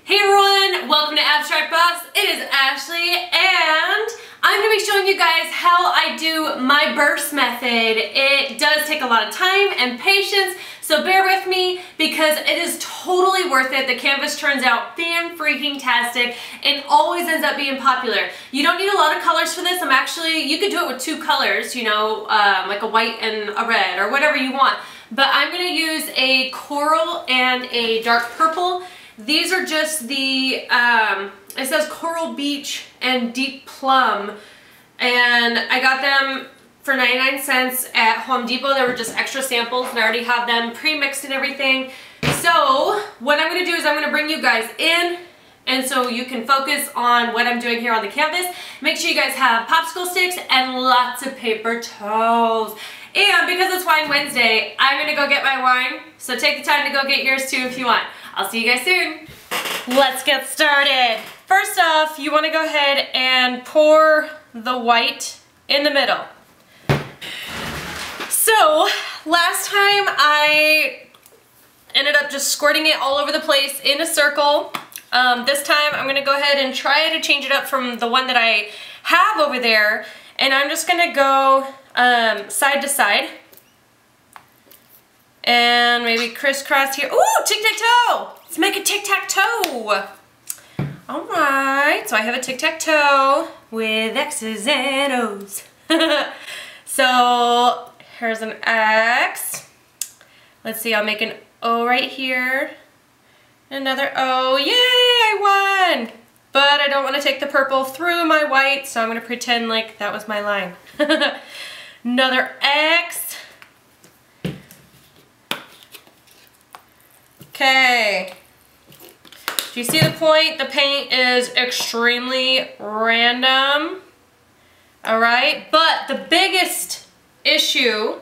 Hey everyone, welcome to Abstract Boss. It is Ashley and I'm going to be showing you guys how I do my burst method. It does take a lot of time and patience, so bear with me because it is totally worth it. The canvas turns out fan-freaking-tastic and always ends up being popular. You don't need a lot of colors for this. You could do it with two colors, you know, like a white and a red or whatever you want. But I'm going to use a coral and a dark purple. These are just the, it says Coral Beach and Deep Plum, and I got them for 99 cents at Home Depot. They were just extra samples, and I already have them pre-mixed and everything. So what I'm going to do is I'm going to bring you guys in, and so you can focus on what I'm doing here on the canvas. Make sure you guys have popsicle sticks and lots of paper towels. And because it's Wine Wednesday, I'm going to go get my wine, so take the time to go get yours too if you want. I'll see you guys soon. Let's get started. First off, you want to go ahead and pour the white in the middle. So, last time I ended up just squirting it all over the place in a circle. This time I'm going to go ahead and try to change it up from the one that I have over there. And I'm just going to go side to side. And maybe crisscross here. Ooh, tic-tac-toe! Let's make a tic-tac-toe! Alright, so I have a tic-tac-toe with X's and O's. So, here's an X. Let's see, I'll make an O right here. Another O. Yay, I won! But I don't want to take the purple through my white, so I'm going to pretend like that was my line. Another X. Okay, do you see the point? The paint is extremely random, all right? But the biggest issue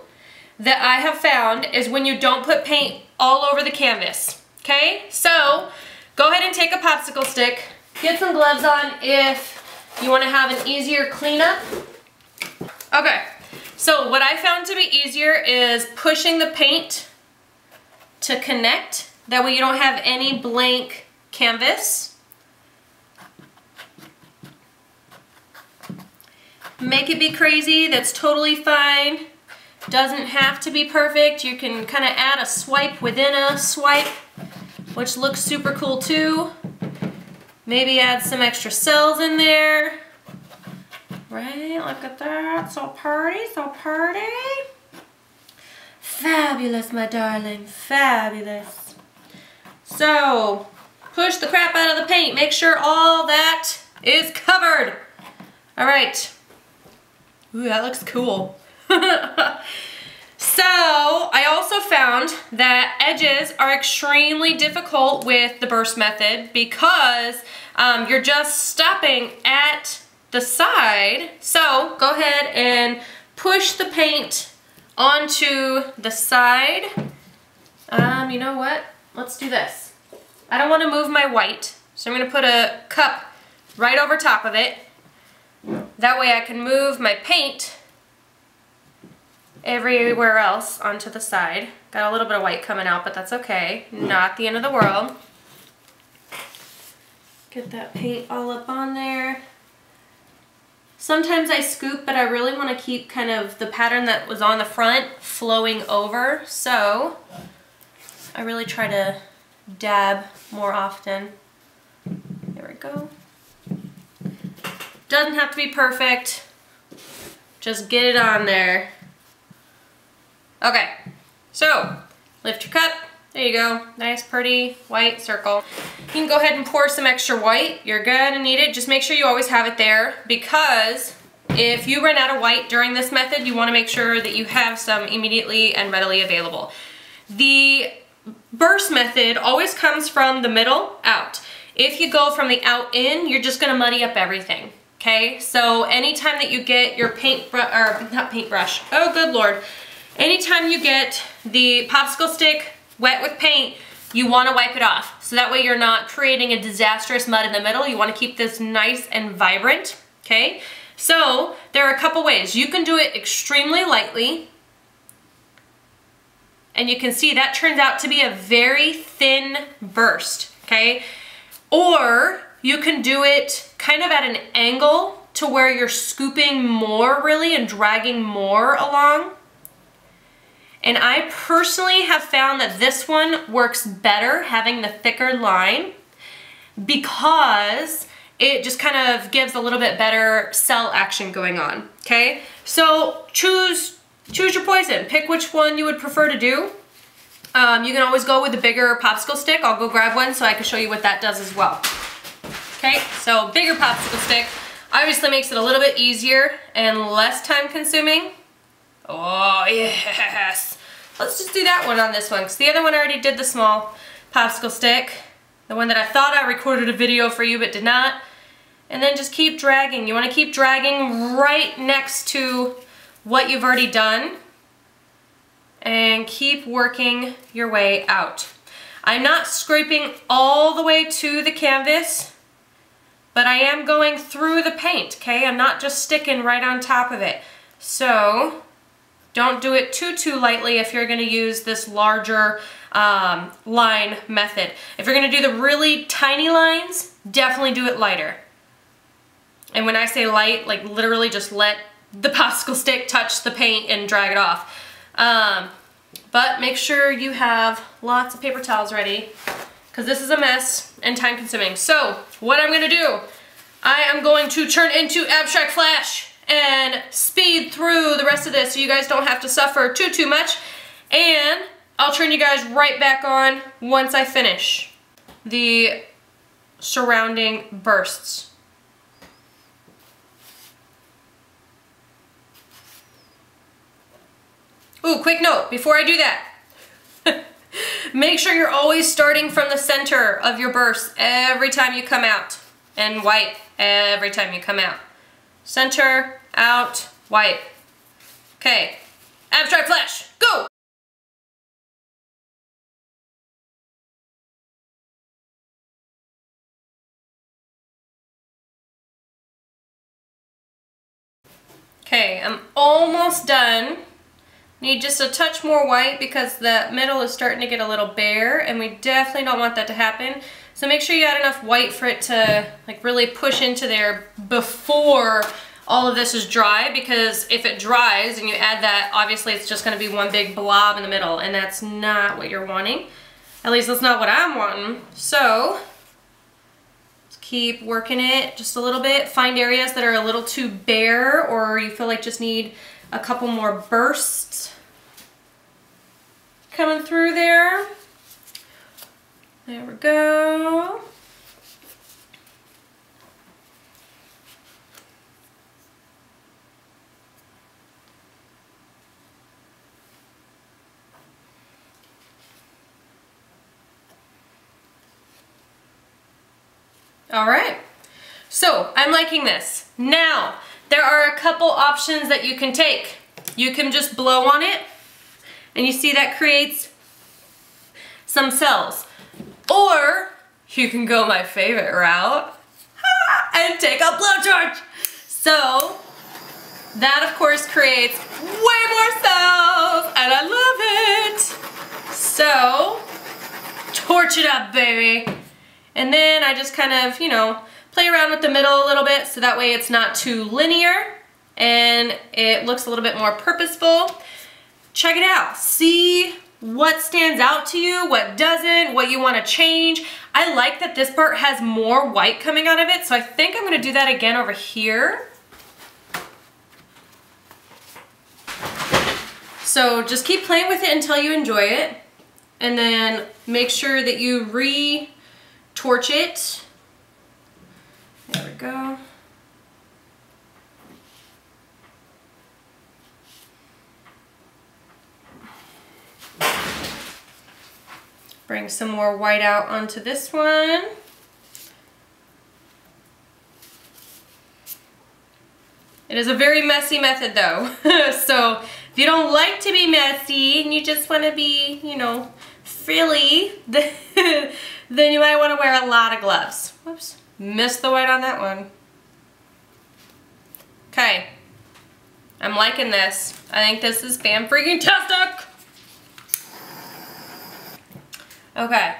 that I have found is when you don't put paint all over the canvas, okay? So, go ahead and take a popsicle stick, get some gloves on if you want to have an easier cleanup. Okay, so what I found to be easier is pushing the paint to connect. That way you don't have any blank canvas. Make it be crazy, that's totally fine. Doesn't have to be perfect. You can kind of add a swipe within a swipe, which looks super cool too. Maybe add some extra cells in there. Right, look at that, so pretty, so pretty. Fabulous, my darling, fabulous. So, push the crap out of the paint. Make sure all that is covered. All right. Ooh, that looks cool. So, I also found that edges are extremely difficult with the burst method because you're just stopping at the side. So, go ahead and push the paint onto the side. You know what? Let's do this. I don't want to move my white, so I'm going to put a cup right over top of it. That way I can move my paint everywhere else onto the side. Got a little bit of white coming out, but that's okay. Not the end of the world. Get that paint all up on there. Sometimes I scoop, but I really want to keep kind of the pattern that was on the front flowing over, so I really try to dab more often. There we go. Doesn't have to be perfect. Just get it on there. Okay, so lift your cup. There you go. Nice, pretty white circle. You can go ahead and pour some extra white. You're gonna need it. Just make sure you always have it there because if you run out of white during this method, you want to make sure that you have some immediately and readily available. The burst method always comes from the middle out. If you go from the out in, you're just going to muddy up everything. Okay, so anytime that you get your paintbrush, oh good lord, anytime you get the popsicle stick wet with paint, you want to wipe it off. So that way you're not creating a disastrous mud in the middle. You want to keep this nice and vibrant. Okay, so there are a couple ways. You can do it extremely lightly. And you can see that turns out to be a very thin burst, okay? Or you can do it kind of at an angle to where you're scooping more really and dragging more along. And I personally have found that this one works better having the thicker line because it just kind of gives a little bit better cell action going on, okay? So choose your poison. Pick which one you would prefer to do. You can always go with the bigger popsicle stick. I'll go grab one so I can show you what that does as well. Okay, so bigger popsicle stick obviously makes it a little bit easier and less time consuming. Oh, yes. Let's just do that one on this one because the other one I already did the small popsicle stick. The one that I thought I recorded a video for you but did not. And then just keep dragging. You want to keep dragging right next to what you've already done. And keep working your way out. I'm not scraping all the way to the canvas, but I am going through the paint, okay? I'm not just sticking right on top of it. So don't do it too lightly if you're gonna use this larger line method. If you're gonna do the really tiny lines, definitely do it lighter. And when I say light, like literally just let the popsicle stick touch the paint and drag it off. But make sure you have lots of paper towels ready because this is a mess and time consuming. So what I'm gonna do, I am going to turn into Abstract Flash and speed through the rest of this so you guys don't have to suffer too much. And I'll turn you guys right back on once I finish the surrounding bursts. Ooh, quick note, before I do that, make sure you're always starting from the center of your burst every time you come out, and wipe every time you come out. Center, out, wipe. Okay, Abstract Flash, go! Okay, I'm almost done. Need just a touch more white because the middle is starting to get a little bare and we definitely don't want that to happen. So make sure you add enough white for it to like really push into there before all of this is dry, because if it dries and you add that, obviously it's just gonna be one big blob in the middle and that's not what you're wanting. At least that's not what I'm wanting. So just keep working it just a little bit. Find areas that are a little too bare or you feel like just need a couple more bursts coming through there. There we go. All right, so I'm liking this. Now, there are a couple options that you can take. You can just blow on it, and you see that creates some cells. Or you can go my favorite route and take a blowtorch. So that of course creates way more cells, and I love it. So torch it up, baby. And then I just kind of, you know, play around with the middle a little bit so that way it's not too linear and it looks a little bit more purposeful. Check it out. See what stands out to you, what doesn't, what you want to change. I like that this part has more white coming out of it, so I think I'm going to do that again over here. So just keep playing with it until you enjoy it, and then make sure that you re-torch it. There we go. Bring some more white out onto this one. It is a very messy method though. So if you don't like to be messy and you just want to be, you know, frilly, then you might want to wear a lot of gloves. Whoops, missed the white on that one. Okay, I'm liking this. I think this is fan-freaking-tastic. Okay.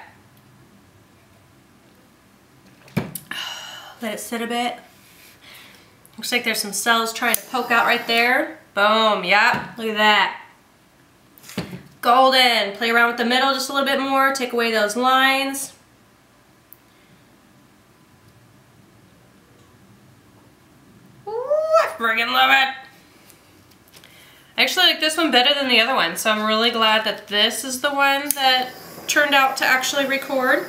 Let it sit a bit. Looks like there's some cells trying to poke out right there. Boom, yeah, look at that. Golden. Play around with the middle just a little bit more. Take away those lines. Ooh, I friggin' love it. I actually like this one better than the other one, so I'm really glad that this is the one that turned out to actually record.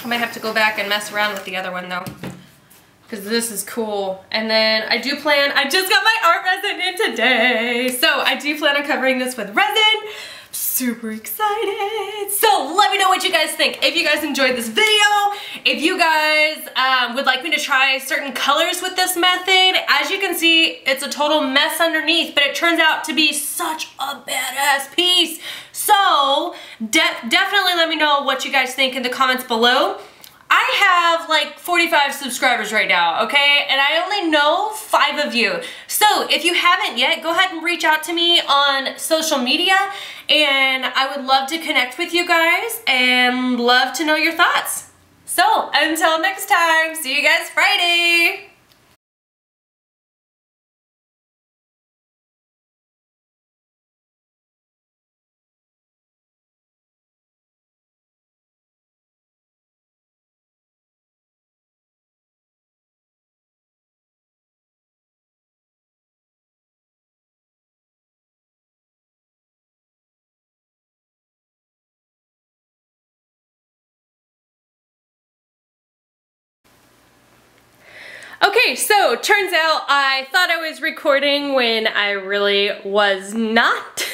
I might have to go back and mess around with the other one though, because this is cool. And then I just got my art resin in today, so I do plan on covering this with resin. Super excited. So let me know what you guys think. If you guys enjoyed this video, if you guys would like me to try certain colors with this method. As you can see, it's a total mess underneath, but it turns out to be such a badass piece. So definitely let me know what you guys think in the comments below. I have like 45 subscribers right now, okay? And I only know 5 of you. So if you haven't yet, go ahead and reach out to me on social media, and I would love to connect with you guys and love to know your thoughts. So until next time, see you guys Friday. Okay, so turns out I thought I was recording when I really was not.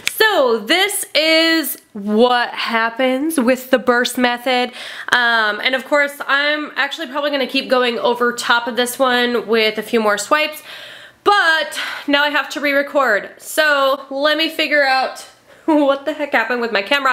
So this is what happens with the burst method. And of course, I'm actually probably gonna keep going over top of this one with a few more swipes, but now I have to re-record. So let me figure out what the heck happened with my camera.